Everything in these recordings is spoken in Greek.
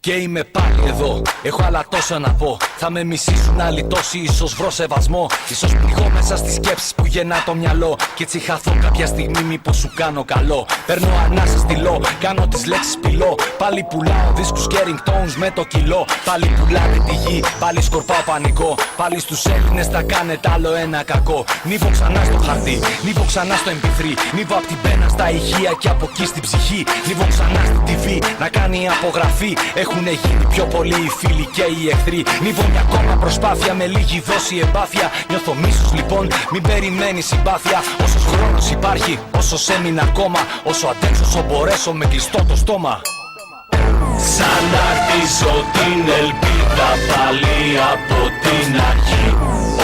Και είμαι πάλι εδώ, έχω άλλα τόσα να πω. Θα με μισήσουν άλλοι τόσοι, ίσως βρω σεβασμό. Ίσως πληγώ μέσα στις σκέψεις που γεννά το μυαλό. Κι έτσι χαθώ κάποια στιγμή, μήπως σου κάνω καλό. Παίρνω ανάσα στυλό, κάνω τις λέξεις πυλώ. Πάλι πουλάω δίσκους και ringtones με το κιλό. Πάλι πουλάτε τη γη, πάλι σκορπάω πανικό. Πάλι στους Έλληνες θα κάνετε άλλο ένα κακό. Νίβω ξανά στο χαρτί, νίβω ξανά στο MP3. Νίβω απ' την πένα στα ηχεία και από εκεί στην ψυχή. Νίβω ξανά στην TV να κάνει απογραφή. Έχουνε γίνει πιο πολλοί οι φίλοι και οι εχθροί. Νίβω μια ακόμα προσπάθεια με λίγη δόση εμπάθεια. Νιώθω μίσος λοιπόν, μην περιμένει συμπάθεια. Όσος χρόνος υπάρχει, όσος έμεινα ακόμα. Όσο αντέξω, όσο μπορέσω με κλειστό το στόμα. Σαν να χτίζω την ελπίδα πάλι από την αρχή.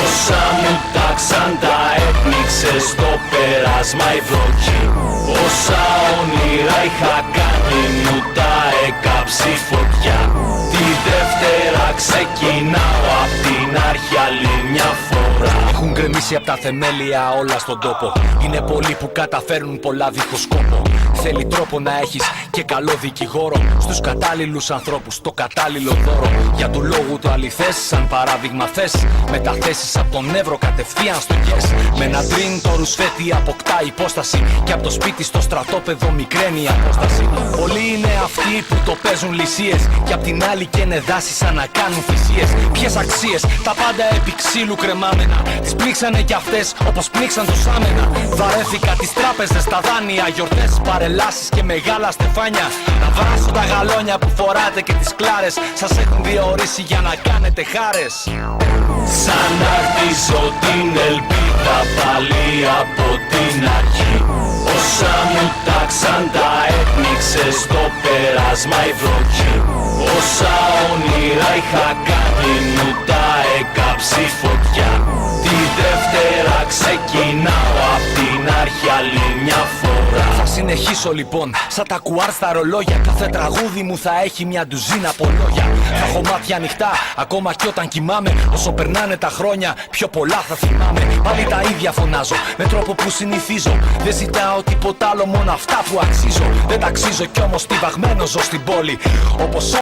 Όσα μου τάξαν τα έπνιξε στο πέρασμα η βροχή. Όσα όνειρα είχα κάνει μου τα έκαψε η φωτιά. Τη Δευτέρα ξεκινάω απ' την αρχή άλλη μια φορά. Έχουν γκρεμίσει απ' τα θεμέλια όλα στον τόπο. Είναι πολλοί που καταφέρνουν πολλά δίχως σκόπο. Θέλει τρόπο να έχεις και καλό δικηγόρο. Στους κατάλληλους ανθρώπους το κατάλληλο δώρο. Για του λόγου το αληθές σαν παράδειγμα θες. Μεταθέσεις από τον Εύρο κατευθείαν στο yes. Με ένα ντριν το ρουσφέτη αποκτά υπόσταση. Και από το σπίτι στο στρατόπεδο μικραίνει η απόσταση. Πολλοί είναι αυτοί που το παίζουν λυσίες. Και απ' την άλλη καίνε δάση σαν να κάνουν θυσίες. Ποιες αξίες, τα πάντα επί ξύλου κρεμάμενα. Τις πνίξανε κι αυτές όπως πνίξαν το Σάμενα. Βαρέθηκα τις τράπεζες, τα δάνεια, γιορτές, παρελάσεις και μεγάλα στεφάνια. Να βράσω τα γαλόνια που φοράτε και τις κλάρες. Σας έχουν διορίσει για να κάνετε χάρες. Σαν να χτίζω την ελπίδα πάλι από την αρχή. Όσα μου τάξαν τα έπνιξε στο πέρασμα η βροχή. Όσα όνειρα είχα κάνει μου τα έκαψε η φωτιά. Τη Δευτέρα ξεκινάω απ' την αρχή άλλη μια φορά. Θα συνεχίσω λοιπόν, σαν τα κουάρ στα ρολόγια. Κάθε τραγούδι μου θα έχει μια ντουζίνα από λόγια. Θα έχω μάτια ανοιχτά, ακόμα κι όταν κοιμάμαι. Όσο περνάνε τα χρόνια, πιο πολλά θα θυμάμαι. Πάλι τα ίδια φωνάζω, με τρόπο που συνηθίζω. Δεν ζητάω τίποτα άλλο, μόνο αυτά που αξίζω. Δεν ταξίζω κι όμως στιβαγμένο ζω στην πόλη. Όπως